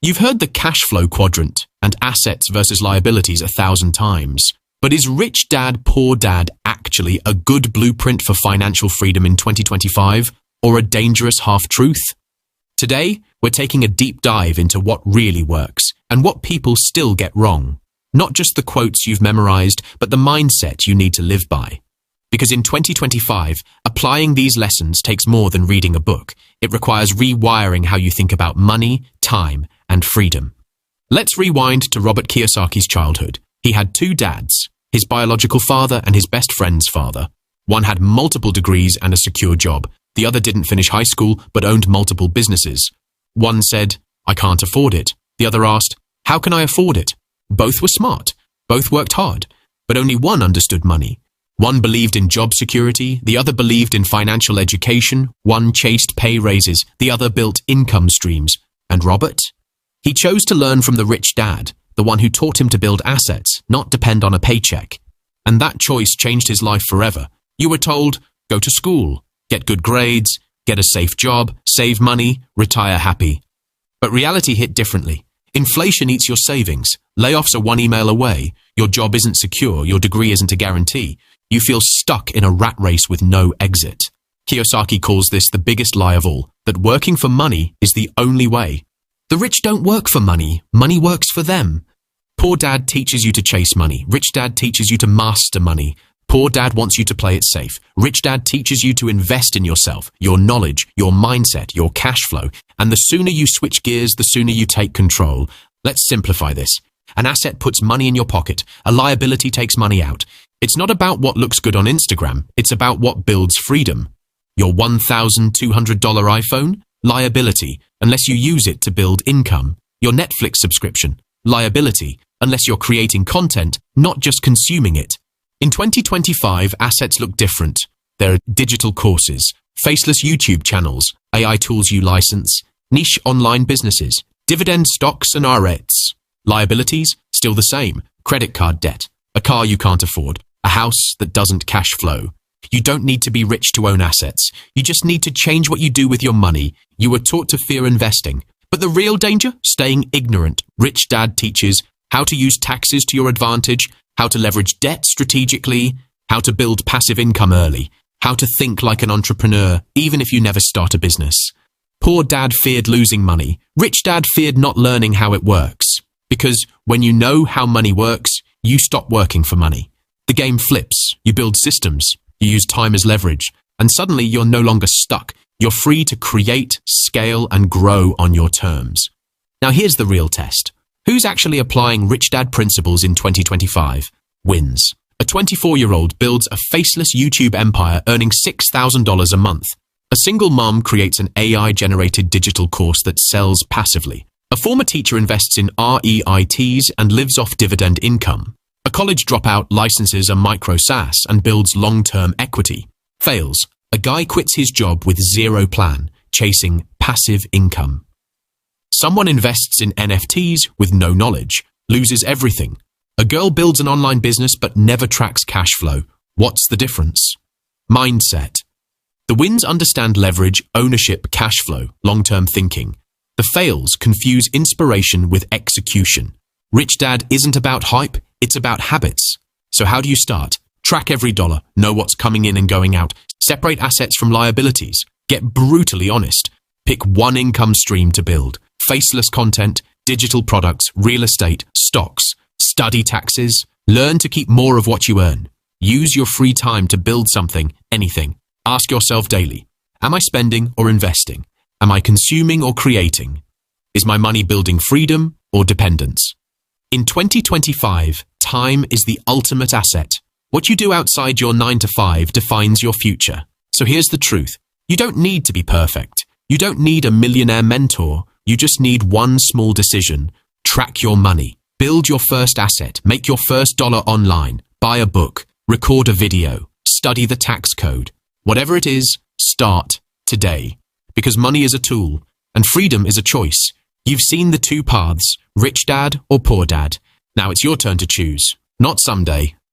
You've heard the cash flow quadrant and assets versus liabilities 1,000 times. But is Rich Dad, Poor Dad actually a good blueprint for financial freedom in 2025, or a dangerous half-truth? Today, we're taking a deep dive into what really works and what people still get wrong. Not just the quotes you've memorized, but the mindset you need to live by. Because in 2025, applying these lessons takes more than reading a book. It requires rewiring how you think about money, time, and freedom. Let's rewind to Robert Kiyosaki's childhood. He had two dads, his biological father and his best friend's father. One had multiple degrees and a secure job. The other didn't finish high school, but owned multiple businesses. One said, "I can't afford it." The other asked, "How can I afford it?" Both were smart. Both worked hard. But only one understood money. One believed in job security. The other believed in financial education. One chased pay raises. The other built income streams. And Robert? He chose to learn from the rich dad, the one who taught him to build assets, not depend on a paycheck. And that choice changed his life forever. You were told, go to school, get good grades, get a safe job, save money, retire happy. But reality hit differently. Inflation eats your savings. Layoffs are one email away. Your job isn't secure. Your degree isn't a guarantee. You feel stuck in a rat race with no exit. Kiyosaki calls this the biggest lie of all, that working for money is the only way. The rich don't work for money. Money works for them. Poor Dad teaches you to chase money. Rich Dad teaches you to master money. Poor Dad wants you to play it safe. Rich Dad teaches you to invest in yourself, your knowledge, your mindset, your cash flow. And the sooner you switch gears, the sooner you take control. Let's simplify this. An asset puts money in your pocket. A liability takes money out. It's not about what looks good on Instagram. It's about what builds freedom. Your $1,200 iPhone? Liability, unless you use it to build income. Your Netflix subscription? Liability, unless you're creating content, not just consuming it. In 2025, assets look different. There are digital courses, faceless YouTube channels, AI tools you license, niche online businesses, dividend stocks and REITs. Liabilities? Still the same. Credit card debt, a car you can't afford, a house that doesn't cash flow. You don't need to be rich to own assets. You just need to change what you do with your money. You were taught to fear investing. But the real danger? Staying ignorant. Rich Dad teaches how to use taxes to your advantage, how to leverage debt strategically, how to build passive income early, how to think like an entrepreneur, even if you never start a business. Poor Dad feared losing money. Rich Dad feared not learning how it works. Because when you know how money works, you stop working for money. The game flips. You build systems. You use time as leverage. And suddenly you're no longer stuck. You're free to create, scale, and grow on your terms. Now here's the real test. Who's actually applying Rich Dad principles in 2025? Wins. A 24-year-old builds a faceless YouTube empire earning $6,000 a month. A single mom creates an AI-generated digital course that sells passively. A former teacher invests in REITs and lives off dividend income. A college dropout licenses a micro SaaS and builds long-term equity. Fails. A guy quits his job with zero plan, chasing passive income. Someone invests in NFTs with no knowledge, loses everything. A girl builds an online business but never tracks cash flow. What's the difference? Mindset. The wins understand leverage, ownership, cash flow, long-term thinking. The fails confuse inspiration with execution. Rich Dad isn't about hype, it's about habits. So how do you start? Track every dollar, know what's coming in and going out, separate assets from liabilities, get brutally honest, pick one income stream to build, faceless content, digital products, real estate, stocks, study taxes, learn to keep more of what you earn. Use your free time to build something, anything. Ask yourself daily, am I spending or investing? Am I consuming or creating? Is my money building freedom or dependence? In 2025, time is the ultimate asset. What you do outside your 9 to 5 defines your future. So here's the truth. You don't need to be perfect. You don't need a millionaire mentor. You just need one small decision. Track your money. Build your first asset. Make your first dollar online. Buy a book. Record a video. Study the tax code. Whatever it is, start today. Because money is a tool and freedom is a choice. You've seen the two paths, rich dad or poor dad. Now it's your turn to choose. Not someday,